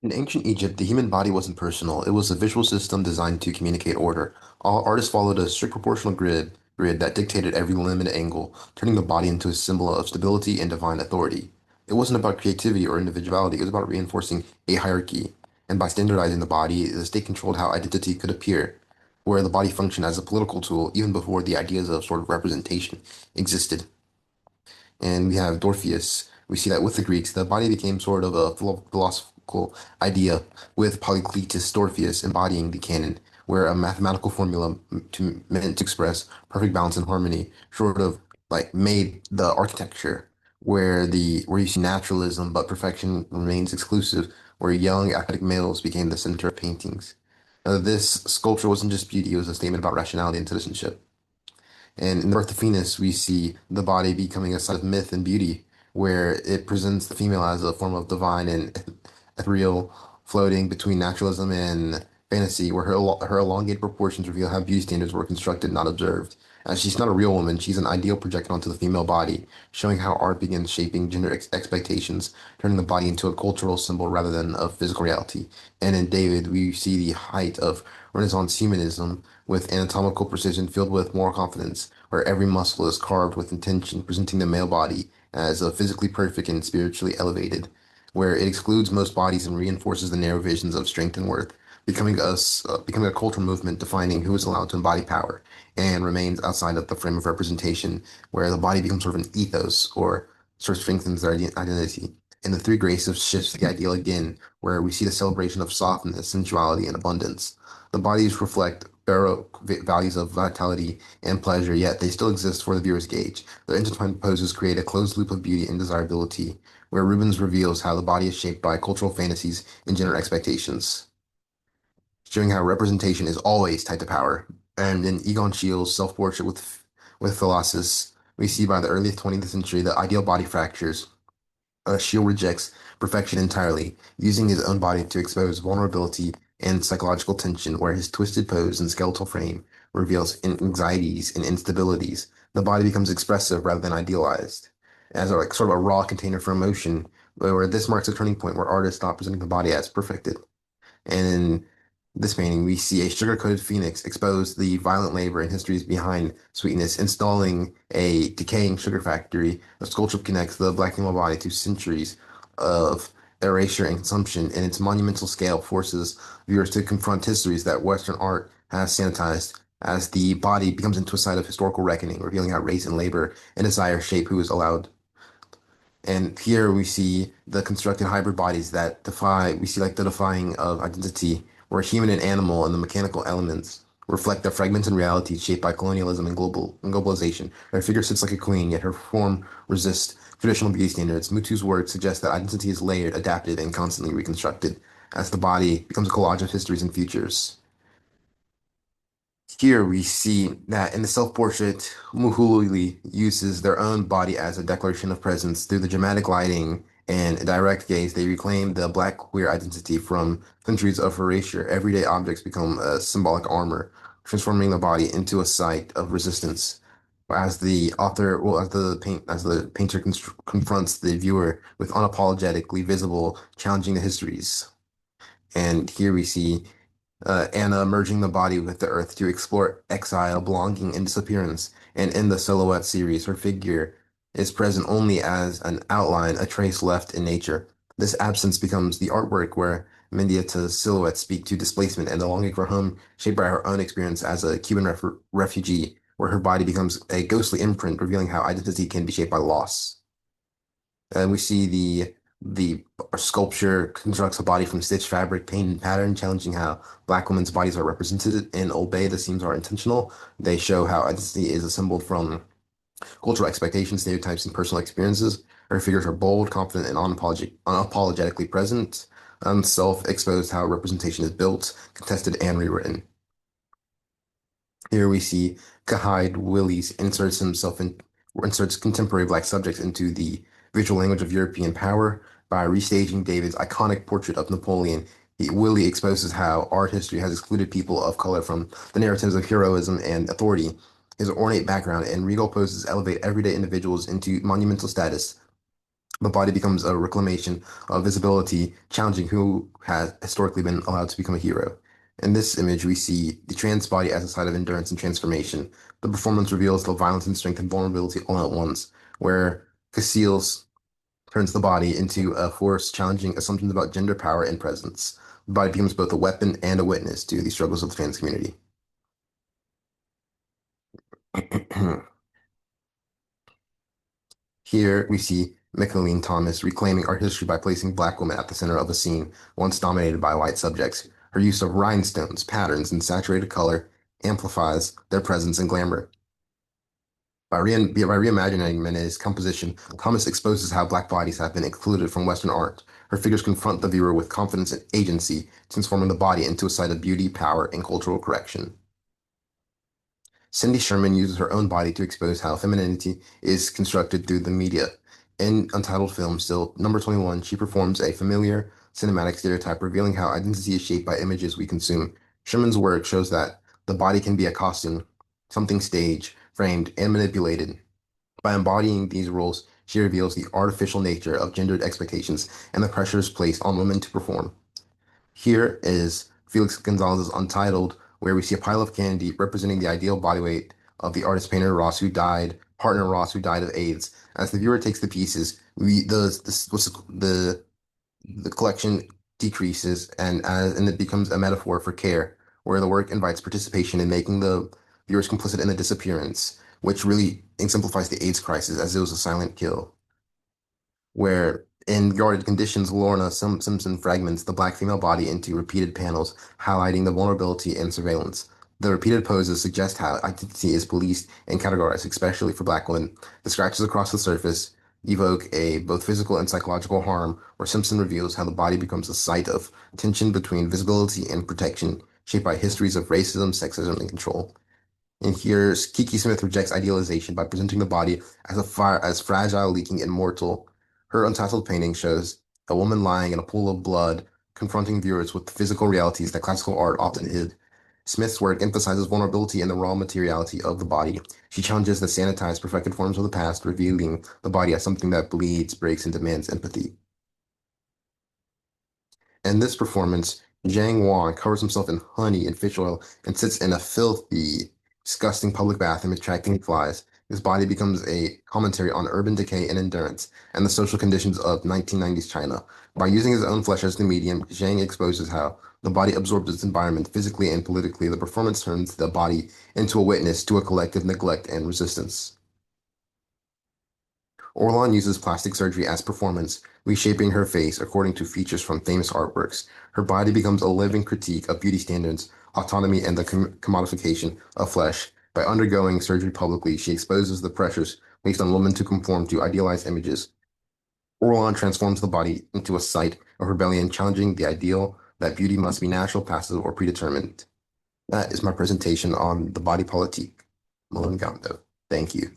In ancient Egypt, the human body wasn't personal. It was a visual system designed to communicate order. All artists followed a strict proportional grid that dictated every limb and angle, turning the body into a symbol of stability and divine authority. It wasn't about creativity or individuality, it was about reinforcing a hierarchy. And by standardizing the body, the state controlled how identity could appear, where the body functioned as a political tool even before the ideas of sort of representation existed. And we have Dorpheus. We see that with the Greeks, the body became sort of a philosophical idea, with Polycletus Dorpheus embodying the canon, where a mathematical formula meant to express perfect balance and harmony sort of like made the architecture, where you see naturalism, but perfection remains exclusive, where young athletic males became the center of paintings. This sculpture wasn't just beauty, it was a statement about rationality and citizenship. And in the birth of Venus, we see the body becoming a site of myth and beauty, where it presents the female as a form of divine and ethereal, floating between naturalism and fantasy, where her elongated proportions reveal how beauty standards were constructed, not observed. As she's not a real woman, she's an ideal projected onto the female body, showing how art begins shaping gender expectations, turning the body into a cultural symbol rather than a physical reality. And in David, we see the height of Renaissance humanism with anatomical precision filled with moral confidence, where every muscle is carved with intention, presenting the male body as a physically perfect and spiritually elevated, where it excludes most bodies and reinforces the narrow visions of strength and worth, becoming a cultural movement defining who is allowed to embody power and remains outside of the frame of representation, where the body becomes sort of an ethos or sort of strengthens their identity. And the three graces shifts the ideal again, where we see the celebration of softness, sensuality, and abundance. The bodies reflect baroque values of vitality and pleasure, yet they still exist for the viewer's gauge. Their intertwined poses create a closed loop of beauty and desirability, where Rubens reveals how the body is shaped by cultural fantasies and gender expectations, showing how representation is always tied to power. And in Egon Schiele's self-portrait with Colossus, we see by the early 20th century the ideal body fractures. Shield rejects perfection entirely, using his own body to expose vulnerability and psychological tension, where his twisted pose and skeletal frame reveals anxieties and instabilities. The body becomes expressive rather than idealized, as a, like sort of a raw container for emotion, where this marks a turning point where artists stop presenting the body as perfected. And in this painting, we see a sugar-coated phoenix expose the violent labor and histories behind sweetness, installing a decaying sugar factory. The sculpture connects the black female body to centuries of erasure and consumption, and its monumental scale forces viewers to confront histories that Western art has sanitized, as the body becomes into a site of historical reckoning, revealing how race and labor and desire shape who is allowed. And here we see the constructed hybrid bodies that defy, we see like the defying of identity, where human and animal and the mechanical elements reflect the fragmented reality shaped by colonialism and globalization. Her figure sits like a queen, yet her form resists traditional beauty standards. Mutu's work suggests that identity is layered, adapted, and constantly reconstructed as the body becomes a collage of histories and futures. Here we see that in the self-portrait, Muhuli uses their own body as a declaration of presence. Through the dramatic lighting and direct gaze, they reclaim the black queer identity from centuries of erasure. Everyday objects become a symbolic armor, transforming the body into a site of resistance. As the painter confronts the viewer with unapologetically visible, challenging the histories. And here we see Anna merging the body with the earth to explore exile, belonging, and disappearance. And in the Silhouette series, her figure is present only as an outline, a trace left in nature. This absence becomes the artwork where Mendieta's silhouettes speak to displacement and the longing for home, shaped by her own experience as a Cuban refugee, where her body becomes a ghostly imprint, revealing how identity can be shaped by loss. And we see the sculpture constructs a body from stitched fabric, paint, and pattern, challenging how Black women's bodies are represented. In Obey, the seams are intentional. They show how identity is assembled from cultural expectations, stereotypes, and personal experiences. Her figures are bold, confident, and unapologetically present. Self-exposed how representation is built, contested, and rewritten. Here we see Kahide Willis inserts contemporary Black subjects into the visual language of European power by restaging David's iconic portrait of Napoleon. Willie exposes how art history has excluded people of color from the narratives of heroism and authority. His ornate background and regal poses elevate everyday individuals into monumental status, The body becomes a reclamation of visibility, challenging who has historically been allowed to become a hero. In this image, we see the trans body as a site of endurance and transformation. The performance reveals the violence and strength and vulnerability all at once, where Cassius turns the body into a force challenging assumptions about gender power and presence. The body becomes both a weapon and a witness to the struggles of the trans community. Here we see Micheline Thomas reclaiming art history by placing black women at the center of a scene once dominated by white subjects. Her use of rhinestones, patterns, and saturated color amplifies their presence and glamour. By reimagining Manet's composition, Thomas exposes how black bodies have been excluded from Western art. Her figures confront the viewer with confidence and agency, transforming the body into a site of beauty, power, and cultural correction. Cindy Sherman uses her own body to expose how femininity is constructed through the media. In Untitled Film, still number 21, she performs a familiar cinematic stereotype revealing how identity is shaped by images we consume. Sherman's work shows that the body can be a costume, something staged, framed, and manipulated. By embodying these roles, she reveals the artificial nature of gendered expectations and the pressures placed on women to perform. Here is Felix Gonzalez's Untitled, where we see a pile of candy representing the ideal body weight of the artist painter partner Ross, who died of AIDS. As the viewer takes the pieces, the collection decreases and it becomes a metaphor for care, where the work invites participation in making the viewers complicit in the disappearance, which really exemplifies the AIDS crisis as it was a silent kill where in guarded conditions, Lorna Simpson fragments the black female body into repeated panels, highlighting the vulnerability and surveillance. The repeated poses suggest how identity is policed and categorized, especially for black women. The scratches across the surface evoke a both physical and psychological harm, where Simpson reveals how the body becomes a site of tension between visibility and protection, shaped by histories of racism, sexism, and control. And here's Kiki Smith rejects idealization by presenting the body as as fragile, leaking, immortal. Her untitled painting shows a woman lying in a pool of blood, confronting viewers with the physical realities that classical art often hid. Smith's work emphasizes vulnerability and the raw materiality of the body. She challenges the sanitized, perfected forms of the past, revealing the body as something that bleeds, breaks, and demands empathy. In this performance, Zhang Wan covers himself in honey and fish oil and sits in a filthy, disgusting public bathroom attracting flies. His body becomes a commentary on urban decay and endurance and the social conditions of 1990s China. By using his own flesh as the medium, Zhang exposes how the body absorbs its environment physically and politically. The performance turns the body into a witness to a collective neglect and resistance. Orlan uses plastic surgery as performance, reshaping her face according to features from famous artworks. Her body becomes a living critique of beauty standards, autonomy, and the commodification of flesh. By undergoing surgery publicly, she exposes the pressures placed on women to conform to idealized images. Orlan transforms the body into a site of rebellion, challenging the ideal that beauty must be natural, passive, or predetermined. That is my presentation on the body politique, Malone Gando. Thank you.